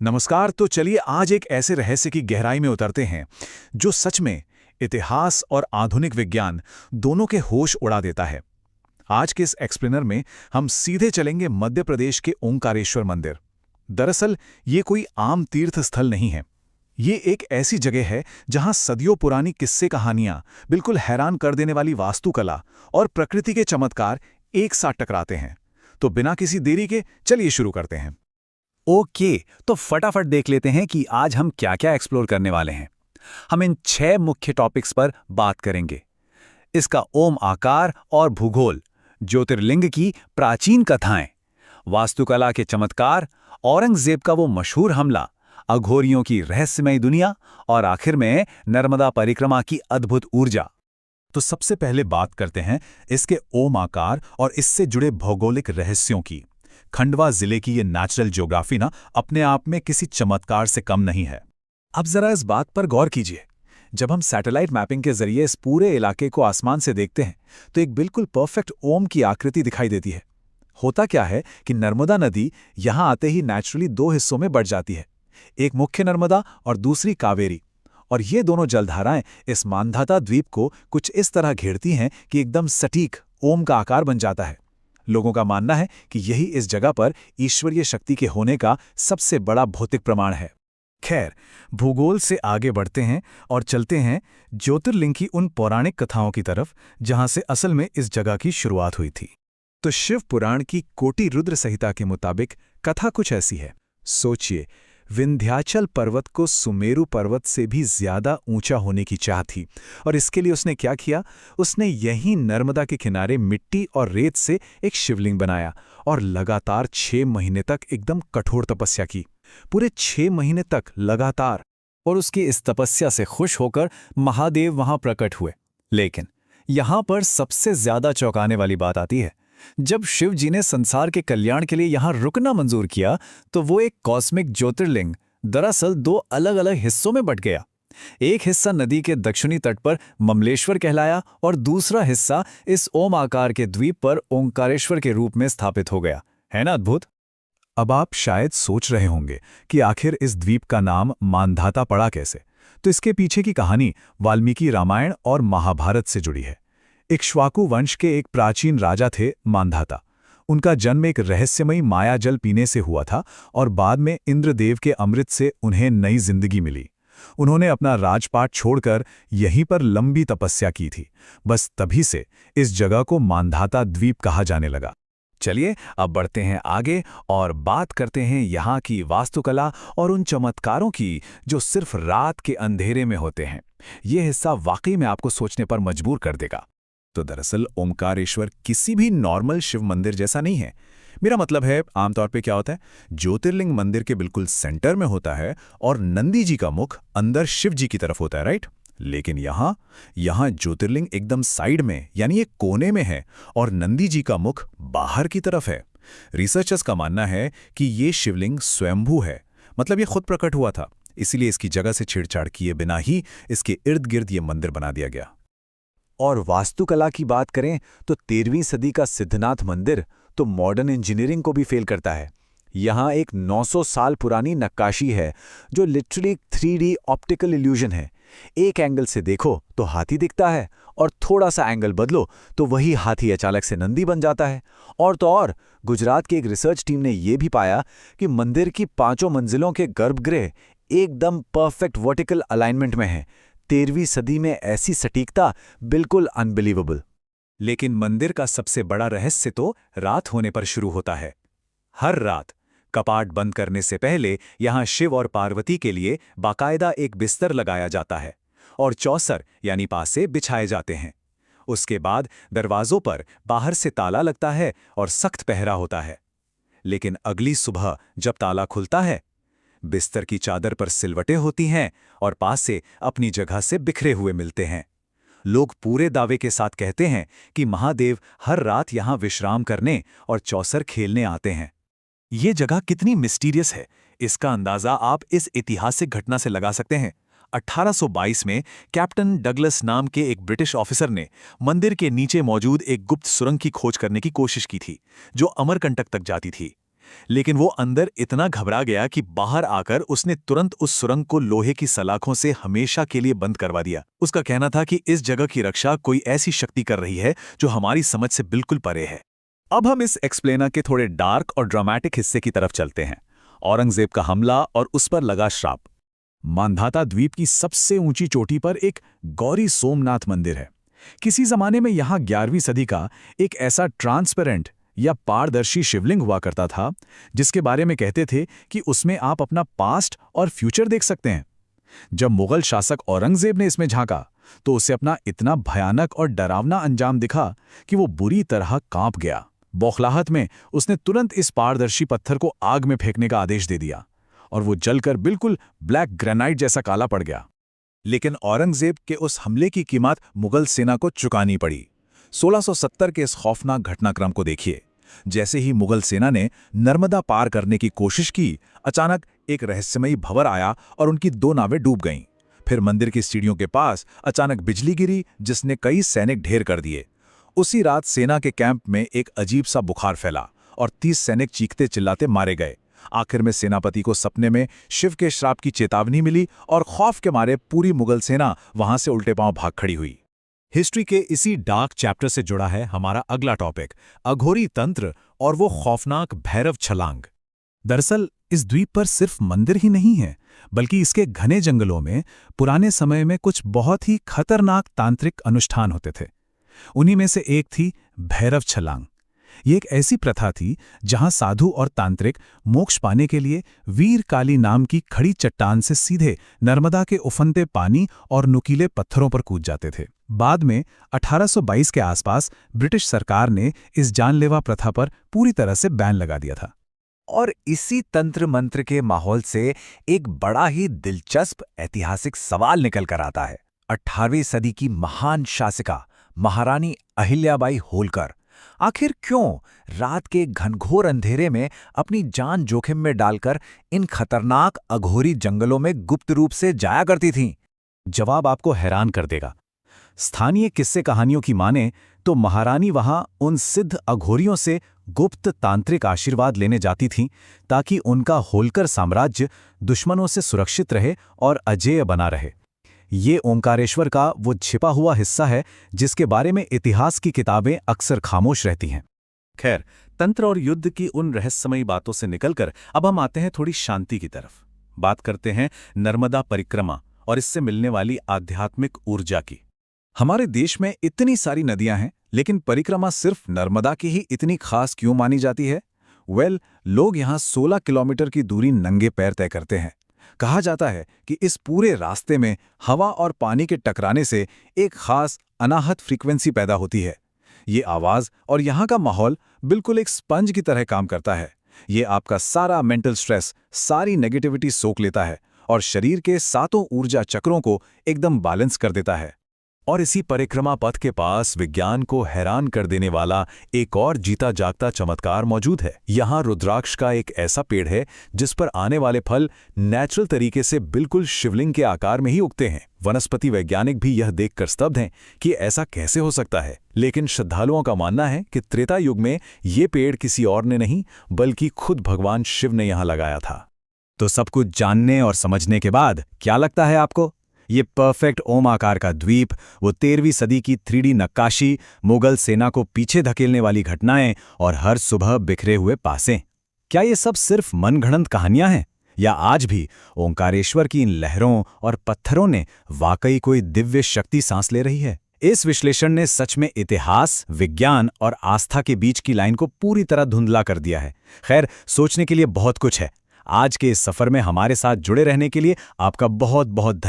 नमस्कार। तो चलिए आज एक ऐसे रहस्य की गहराई में उतरते हैं जो सच में इतिहास और आधुनिक विज्ञान दोनों के होश उड़ा देता है। आज के इस एक्सप्लेनर में हम सीधे चलेंगे मध्य प्रदेश के ओंकारेश्वर मंदिर। दरअसल ये कोई आम तीर्थ स्थल नहीं है। ये एक ऐसी जगह है जहां सदियों पुरानी किस्से कहानियां, बिल्कुल हैरान कर देने वाली वास्तुकला और प्रकृति के चमत्कार एक साथ टकराते हैं। तो बिना किसी देरी के चलिए शुरू करते हैं। ओके, तो फटाफट देख लेते हैं कि आज हम क्या-क्या एक्सप्लोर करने वाले हैं। हम इन 6 मुख्य टॉपिक्स पर बात करेंगे। इसका ओम आकार और भूगोल, ज्योतिर्लिंग की प्राचीन कथाएं, वास्तुकला के चमत्कार, औरंगजेब का वो मशहूर हमला, अघोरियों की रहस्यमयी दुनिया और आखिर में नर्मदा परिक्रमा की अद्भुत ऊर्जा। तो सबसे पहले बात करते हैं इसके ओम आकार और इससे जुड़े भौगोलिक रहस्यों की। खंडवा जिले की ये नेचुरल ज्योग्राफी ना अपने आप में किसी चमत्कार से कम नहीं है। अब जरा इस बात पर गौर कीजिए। जब हम सैटेलाइट मैपिंग के जरिए इस पूरे इलाके को आसमान से देखते हैं तो एक बिल्कुल परफेक्ट ओम की आकृति दिखाई देती है। होता क्या है कि नर्मदा नदी यहां आते ही नेचुरली 2 हिस्सों में बढ़ जाती है, एक मुख्य नर्मदा और दूसरी कावेरी। और ये दोनों जलधाराएं इस मांधाता द्वीप को कुछ इस तरह घेरती हैं कि एकदम सटीक ओम का आकार बन जाता है। लोगों का मानना है कि यही इस जगह पर ईश्वरीय शक्ति के होने का सबसे बड़ा भौतिक प्रमाण है। खैर, भूगोल से आगे बढ़ते हैं और चलते हैं ज्योतिर्लिंग की उन पौराणिक कथाओं की तरफ जहां से असल में इस जगह की शुरुआत हुई थी। तो शिव पुराण की कोटि रुद्र संहिता के मुताबिक कथा कुछ ऐसी है। सोचिए, विंध्याचल पर्वत को सुमेरु पर्वत से भी ज्यादा ऊंचा होने की चाह थी, और इसके लिए उसने क्या किया? उसने यहीं नर्मदा के किनारे मिट्टी और रेत से एक शिवलिंग बनाया और लगातार 6 महीने तक एकदम कठोर तपस्या की। पूरे 6 महीने तक लगातार। और उसकी इस तपस्या से खुश होकर महादेव वहां प्रकट हुए। लेकिन यहां पर सबसे ज्यादा चौंकाने वाली बात आती है। जब शिव जी ने संसार के कल्याण के लिए यहां रुकना मंजूर किया तो वो एक कॉस्मिक ज्योतिर्लिंग दरअसल 2 अलग-अलग हिस्सों में बंट गया। एक हिस्सा नदी के दक्षिणी तट पर ममलेश्वर कहलाया और दूसरा हिस्सा इस ओम आकार के द्वीप पर ओंकारेश्वर के रूप में स्थापित हो गया। है ना अद्भुत? अब आप शायद सोच रहे होंगे कि आखिर इस द्वीप का नाम मांधाता पड़ा कैसे। तो इसके पीछे की कहानी वाल्मीकि रामायण और महाभारत से जुड़ी है। इक्ष्वाकु वंश के एक प्राचीन राजा थे मांधाता। उनका जन्म एक रहस्यमयी माया जल पीने से हुआ था और बाद में इंद्रदेव के अमृत से उन्हें नई जिंदगी मिली। उन्होंने अपना राजपाट छोड़कर यहीं पर लंबी तपस्या की थी। बस तभी से इस जगह को मांधाता द्वीप कहा जाने लगा। चलिए अब बढ़ते हैं आगे और बात करते हैं यहाँ की वास्तुकला और उन चमत्कारों की जो सिर्फ रात के अंधेरे में होते हैं। ये हिस्सा वाकई में आपको सोचने पर मजबूर कर देगा। तो दरअसल ओंकारेश्वर किसी भी नॉर्मल शिव मंदिर जैसा नहीं है। मेरा मतलब है, आमतौर पे क्या होता है, ज्योतिर्लिंग मंदिर के बिल्कुल सेंटर में होता है और नंदी जी का मुख अंदर शिव जी की तरफ होता है, राइट? लेकिन यहाँ ज्योतिर्लिंग एकदम साइड में यानी एक कोने में है और नंदी जी का मुख बाहर की तरफ है। रिसर्चर्स का मानना है कि ये शिवलिंग स्वयंभू है, मतलब ये खुद प्रकट हुआ था। इसीलिए इसकी जगह से छेड़छाड़ किए बिना ही इसके इर्द गिर्द ये मंदिर बना दिया गया। और वास्तुकला की बात करें तो 13वीं सदी का सिद्धनाथ मंदिर तो मॉडर्न इंजीनियरिंग को भी फेल करता है। यहाँ एक 900 साल पुरानी नक्काशी है जो लिटरली 3D ऑप्टिकल इल्यूजन है। एक एंगल से देखो तो हाथी दिखता है और थोड़ा सा एंगल बदलो तो वही हाथी अचानक से नंदी बन जाता है। और तो और गुजरात की एक रिसर्च टीम ने यह भी पाया कि मंदिर की 5 मंजिलों के गर्भगृह एकदम परफेक्ट वर्टिकल अलाइनमेंट में है। 13वीं सदी में ऐसी सटीकता बिल्कुल अनबिलीवेबल। लेकिन मंदिर का सबसे बड़ा रहस्य तो रात होने पर शुरू होता है। हर रात कपाट बंद करने से पहले यहां शिव और पार्वती के लिए बाकायदा एक बिस्तर लगाया जाता है और चौसर यानी पासे बिछाए जाते हैं। उसके बाद दरवाजों पर बाहर से ताला लगता है और सख्त पहरा होता है। लेकिन अगली सुबह जब ताला खुलता है, बिस्तर की चादर पर सिलवटें होती हैं और पासे अपनी जगह से बिखरे हुए मिलते हैं। लोग पूरे दावे के साथ कहते हैं कि महादेव हर रात यहां विश्राम करने और चौसर खेलने आते हैं। ये जगह कितनी मिस्टीरियस है, इसका अंदाजा आप इस ऐतिहासिक घटना से लगा सकते हैं। 1822 में कैप्टन डगलस नाम के एक ब्रिटिश ऑफिसर ने मंदिर के नीचे मौजूद एक गुप्त सुरंग की खोज करने की कोशिश की थी, जो अमरकंटक तक जाती थी। लेकिन वो अंदर इतना घबरा गया कि बाहर आकर उसने तुरंत उस सुरंग को लोहे की सलाखों से हमेशा के लिए बंद करवा दिया। उसका कहना था कि इस जगह की रक्षा कोई ऐसी शक्ति कर रही है जो हमारी समझ से बिल्कुल परे है। अब हम इस एक्सप्लेनर के थोड़े डार्क और ड्रामेटिक हिस्से की तरफ चलते हैं। औरंगजेब का हमला और उस पर लगा श्राप। मांधाता द्वीप की सबसे ऊंची चोटी पर एक गौरी सोमनाथ मंदिर है। किसी जमाने में यहां 11वीं सदी का एक ऐसा ट्रांसपेरेंट या पारदर्शी शिवलिंग हुआ करता था जिसके बारे में कहते थे कि उसमें आप अपना पास्ट और फ्यूचर देख सकते हैं। जब मुगल शासक औरंगजेब ने इसमें झांका तो उसे अपना इतना भयानक और डरावना अंजाम दिखा कि वो बुरी तरह कांप गया। बौखलाहट में उसने तुरंत इस पारदर्शी पत्थर को आग में फेंकने का आदेश दे दिया और वो जलकर बिल्कुल ब्लैक ग्रेनाइट जैसा काला पड़ गया। लेकिन औरंगजेब के उस हमले की कीमत मुगल सेना को चुकानी पड़ी। 1670 के इस खौफनाक घटनाक्रम को देखिए। जैसे ही मुगल सेना ने नर्मदा पार करने की कोशिश की, अचानक एक रहस्यमयी भंवर आया और उनकी 2 नावें डूब गईं। फिर मंदिर की सीढ़ियों के पास अचानक बिजली गिरी जिसने कई सैनिक ढेर कर दिए। उसी रात सेना के कैंप में एक अजीब सा बुखार फैला और 30 सैनिक चीखते चिल्लाते मारे गए। आखिर में सेनापति को सपने में शिव के श्राप की चेतावनी मिली और खौफ के मारे पूरी मुगल सेना वहां से उल्टे पांव भाग खड़ी हुई। हिस्ट्री के इसी डार्क चैप्टर से जुड़ा है हमारा अगला टॉपिक, अघोरी तंत्र और वो खौफनाक भैरव छलांग। दरअसल इस द्वीप पर सिर्फ मंदिर ही नहीं है, बल्कि इसके घने जंगलों में पुराने समय में कुछ बहुत ही खतरनाक तांत्रिक अनुष्ठान होते थे। उन्हीं में से एक थी भैरव छलांग। ये एक ऐसी प्रथा थी जहां साधु और तांत्रिक मोक्ष पाने के लिए वीर काली नाम की खड़ी चट्टान से सीधे नर्मदा के उफनते पानी और नुकीले पत्थरों पर कूद जाते थे। बाद में 1822 के आसपास ब्रिटिश सरकार ने इस जानलेवा प्रथा पर पूरी तरह से बैन लगा दिया था। और इसी तंत्र मंत्र के माहौल से एक बड़ा ही दिलचस्प ऐतिहासिक सवाल निकल कर आता है। 18वीं सदी की महान शासिका महारानी अहिल्याबाई होलकर आखिर क्यों रात के घनघोर अंधेरे में अपनी जान जोखिम में डालकर इन खतरनाक अघोरी जंगलों में गुप्त रूप से जाया करती थीं? जवाब आपको हैरान कर देगा। स्थानीय किस्से कहानियों की माने तो महारानी वहां उन सिद्ध अघोरियों से गुप्त तांत्रिक आशीर्वाद लेने जाती थीं ताकि उनका होलकर साम्राज्य दुश्मनों से सुरक्षित रहे और अजेय बना रहे। ये ओंकारेश्वर का वो छिपा हुआ हिस्सा है जिसके बारे में इतिहास की किताबें अक्सर खामोश रहती हैं। खैर, तंत्र और युद्ध की उन रहस्यमयी बातों से निकलकर अब हम आते हैं थोड़ी शांति की तरफ। बात करते हैं नर्मदा परिक्रमा और इससे मिलने वाली आध्यात्मिक ऊर्जा की। हमारे देश में इतनी सारी नदियां हैं, लेकिन परिक्रमा सिर्फ नर्मदा की ही इतनी खास क्यों मानी जाती है? लोग यहाँ 16 किलोमीटर की दूरी नंगे पैर तय करते हैं। कहा जाता है कि इस पूरे रास्ते में हवा और पानी के टकराने से एक खास अनाहत फ्रीक्वेंसी पैदा होती है। ये आवाज़ और यहाँ का माहौल बिल्कुल एक स्पंज की तरह काम करता है। ये आपका सारा मेंटल स्ट्रेस, सारी नेगेटिविटी सोख लेता है और शरीर के 7 ऊर्जा चक्रों को एकदम बैलेंस कर देता है। और इसी परिक्रमा पथ के पास विज्ञान को हैरान कर देने वाला एक और जीता जागता चमत्कार मौजूद है। यहाँ रुद्राक्ष का एक ऐसा पेड़ है जिस पर आने वाले फल नेचुरल तरीके से बिल्कुल शिवलिंग के आकार में ही उगते हैं। वनस्पति वैज्ञानिक भी यह देखकर स्तब्ध हैं कि ऐसा कैसे हो सकता है, लेकिन श्रद्धालुओं का मानना है कि त्रेता युग में ये पेड़ किसी और ने नहीं बल्कि खुद भगवान शिव ने यहाँ लगाया था। तो सब कुछ जानने और समझने के बाद क्या लगता है आपको? ये परफेक्ट ओम आकार का द्वीप, वो 13वीं सदी की 3D नक्काशी, मुगल सेना को पीछे धकेलने वाली घटनाएं और हर सुबह बिखरे हुए पासे, क्या ये सब सिर्फ मनगढ़ंत कहानियां हैं या आज भी ओंकारेश्वर की इन लहरों और पत्थरों ने वाकई कोई दिव्य शक्ति सांस ले रही है? इस विश्लेषण ने सच में इतिहास, विज्ञान और आस्था के बीच की लाइन को पूरी तरह धुंधला कर दिया है। खैर, सोचने के लिए बहुत कुछ है। आज के इस सफर में हमारे साथ जुड़े रहने के लिए आपका बहुत बहुत धन्यवाद।